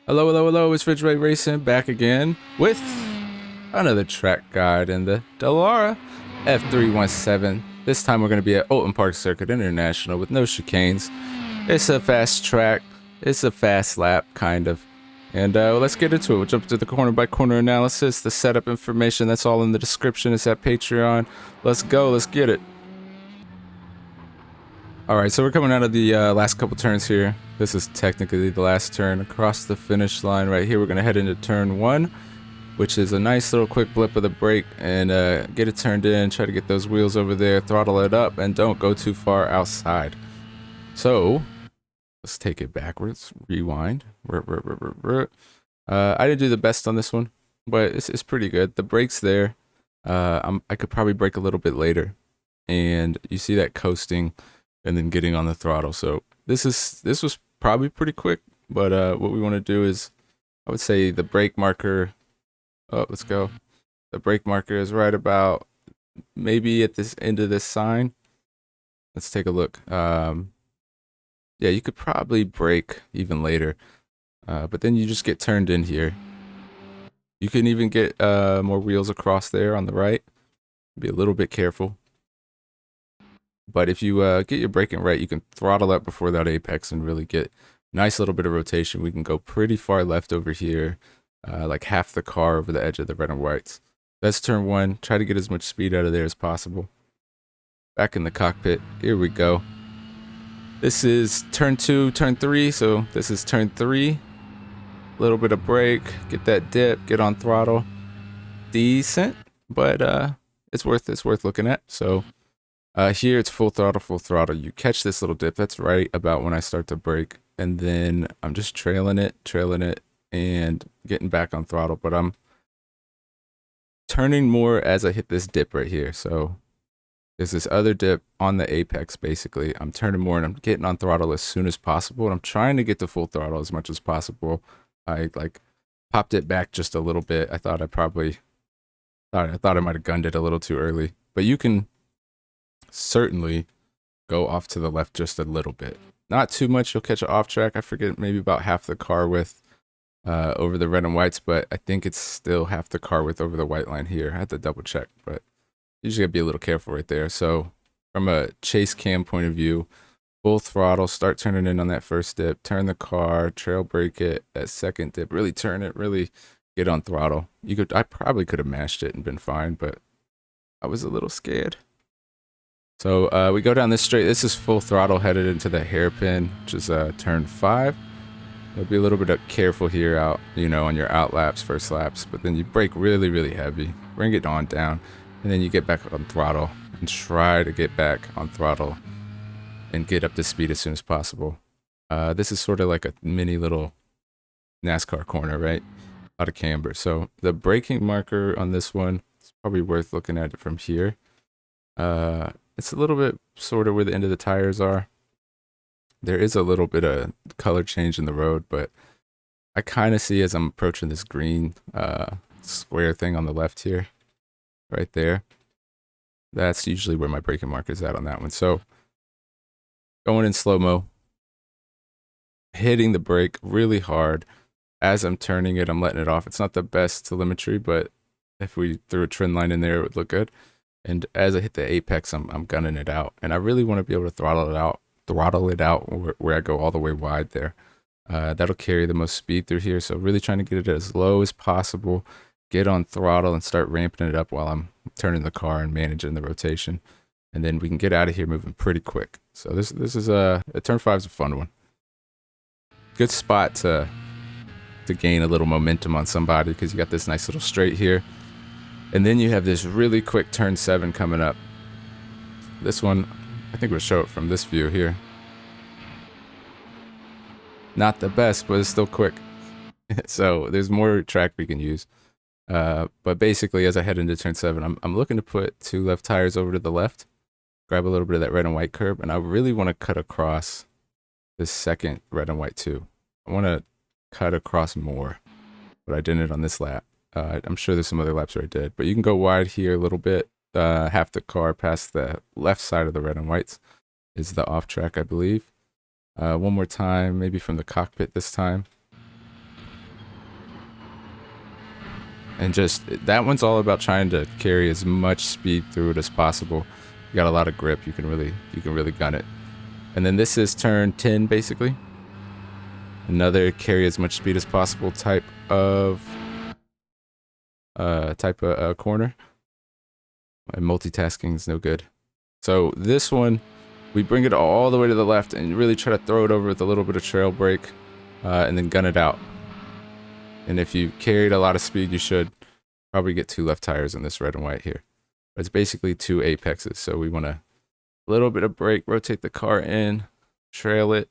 Hello, hello, hello, it's Racing back again with another track guide in the Delara F317. This time we're going to be at OULTON Park Circuit International with no chicanes. It's a fast track, it's a fast lap, kind of. And let's get into it. We'll jump to the corner by corner analysis, the setup information, that's all in the description. It's at Patreon. Let's go, let's get it. Alright, so we're coming out of the last couple turns here. This is technically the last turn across the finish line right here. We're going to head into turn 1, which is a nice little quick blip of the brake and get it turned in, try to get those wheels over there, throttle it up, and don't go too far outside. So, let's take it backwards, rewind. I didn't do the best on this one, but it's pretty good. The brake's there. I could probably brake a little bit later, and you see that coasting and then getting on the throttle. So this was probably pretty quick, but what we want to do is, I would say the brake marker, let's go. The brake marker is right about maybe at this end of this sign. Let's take a look. Yeah, you could probably brake even later, but then you just get turned in here. You can even get more wheels across there on the right. Be a little bit careful. But if you get your braking right, you can throttle up before that apex and really get a nice little bit of rotation. We can go pretty far left over here, like half the car over the edge of the red and whites. That's turn 1. Try to get as much speed out of there as possible. Back in the cockpit. Here we go. This is turn 2, turn 3. So this is turn 3. A little bit of brake. Get that dip. Get on throttle. Decent, but it's worth looking at. So. Here it's full throttle. You catch this little dip. That's right about when I start to brake. And then I'm just trailing it, and getting back on throttle. But I'm turning more as I hit this dip right here. So there's this other dip on the apex, basically. I'm turning more and I'm getting on throttle as soon as possible. And I'm trying to get to full throttle as much as possible. I popped it back just a little bit. I thought I might have gunned it a little too early. But you can certainly go off to the left just a little bit, not too much. You'll catch it off track. I forget, maybe about half the car width over the red and whites, but I think it's still half the car width over the white line here. I had to double check, but you just gotta be a little careful right there. So from a chase cam point of view, full throttle, start turning in on that first dip, turn the car, trail brake it, that second dip, really turn it, really get on throttle. I probably could have mashed it and been fine, but I was a little scared. So we go down this straight. This is full throttle headed into the hairpin, which is turn 5. You'll be a little bit careful here out, on your out laps, first laps, but then you brake really, really heavy, bring it on down, and then you get back on throttle and try to get back on throttle and get up to speed as soon as possible. This is sort of like a mini little NASCAR corner, right? Out of camber. So the braking marker on this one, it's probably worth looking at it from here. It's a little bit sort of where the end of the tires are. There is a little bit of color change in the road, but I kind of see as I'm approaching this green square thing on the left here, right there. That's usually where my braking marker is at on that one. So going in slow-mo, hitting the brake really hard. As I'm turning it, I'm letting it off. It's not the best telemetry, but if we threw a trend line in there, it would look good. And as I hit the apex, I'm gunning it out. And I really want to be able to throttle it out where I go all the way wide there. That'll carry the most speed through here. So really trying to get it as low as possible, get on throttle and start ramping it up while I'm turning the car and managing the rotation. And then we can get out of here moving pretty quick. So this is turn 5 is a fun one. Good spot to gain a little momentum on somebody because you got this nice little straight here. And then you have this really quick turn 7 coming up. This one, I think we'll show it from this view here. Not the best, but it's still quick. So there's more track we can use. But basically, as I head into turn 7, I'm looking to put 2 left tires over to the left, grab a little bit of that red and white curb, and I really want to cut across this second red and white too. I want to cut across more, but I didn't on this lap. I'm sure there's some other laps where I did, but you can go wide here a little bit. Half the car past the left side of the red and whites is the off track, I believe. One more time, maybe from the cockpit this time. And just, that one's all about trying to carry as much speed through it as possible. You got a lot of grip, you can really gun it. And then this is turn 10 basically. Another carry as much speed as possible type of corner. And multitasking is no good. So this one, we bring it all the way to the left and really try to throw it over with a little bit of trail brake, and then gun it out. And if you carried a lot of speed, you should probably get 2 left tires in this red and white here. But it's basically 2 apexes. So we want a little bit of brake, rotate the car in, trail it,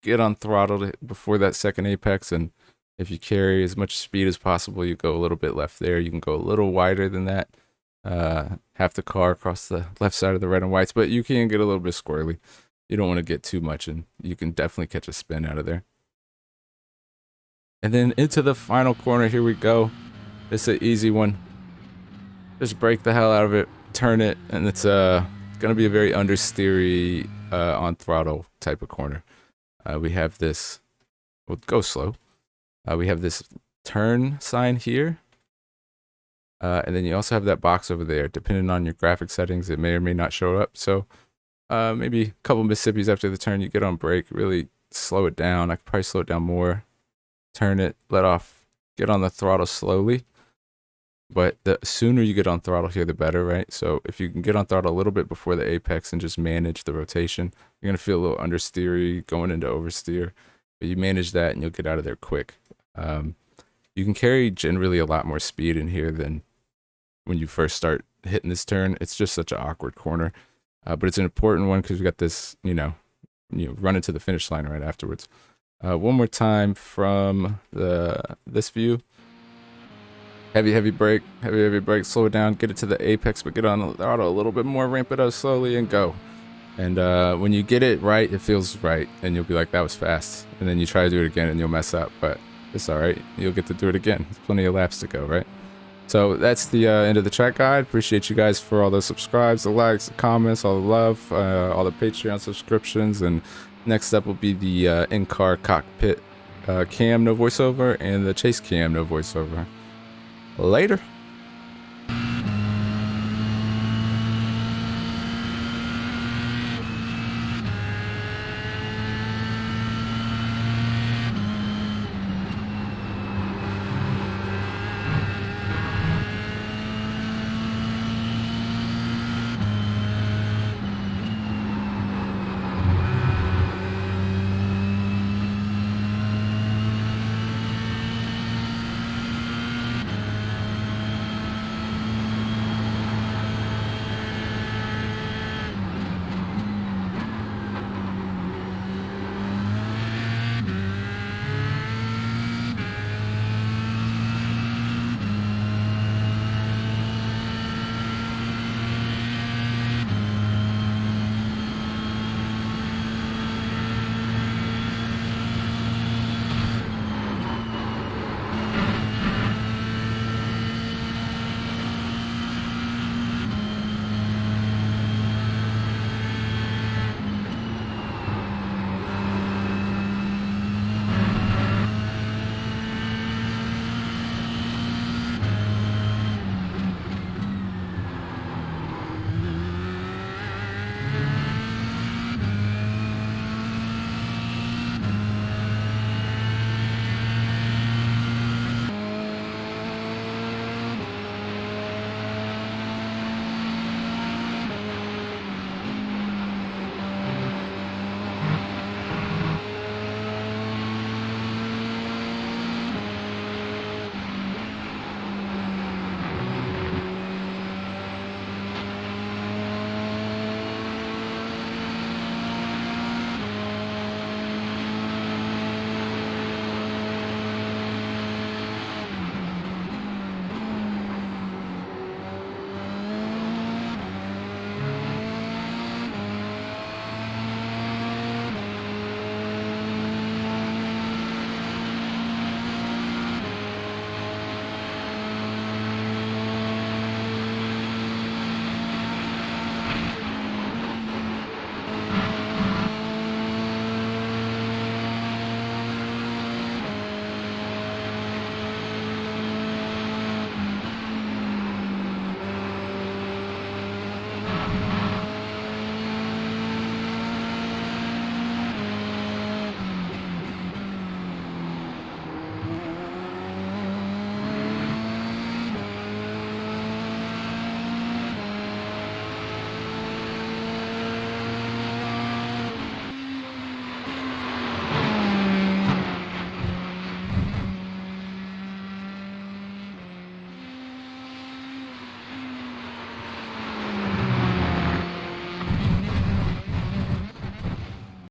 get on throttle before that second apex. And if you carry as much speed as possible, you go a little bit left there. You can go a little wider than that. Half the car across the left side of the red and whites, but you can get a little bit squirrely. You don't want to get too much, and you can definitely catch a spin out of there. And then into the final corner, here we go. It's an easy one. Just brake the hell out of it, turn it, and it's gonna be a very understeery on throttle type of corner. We have this, we'll go slow. We have this turn sign here. And then you also have that box over there. Depending on your graphic settings, it may or may not show up. So maybe a couple Mississippis after the turn, you get on brake, really slow it down. I could probably slow it down more. Turn it, let off, get on the throttle slowly. But the sooner you get on throttle here, the better, right? So if you can get on throttle a little bit before the apex and just manage the rotation, you're going to feel a little understeery going into oversteer. But you manage that and you'll get out of there quick. You can carry generally a lot more speed in here than when you first start hitting this turn. It's just such an awkward corner. But it's an important one because we got this, run into the finish line right afterwards. One more time from this view. Heavy brake, heavy brake, slow it down, get it to the apex, but get on the throttle a little bit more, ramp it up slowly, and go. And when you get it right, it feels right, and you'll be like, that was fast. And then you try to do it again, and you'll mess up, but it's all right. You'll get to do it again. There's plenty of laps to go, right? So that's the end of the track guide. Appreciate you guys for all the subscribes, the likes, the comments, all the love, all the Patreon subscriptions. And next up will be the in-car cockpit cam, no voiceover, and the chase cam, no voiceover. Later.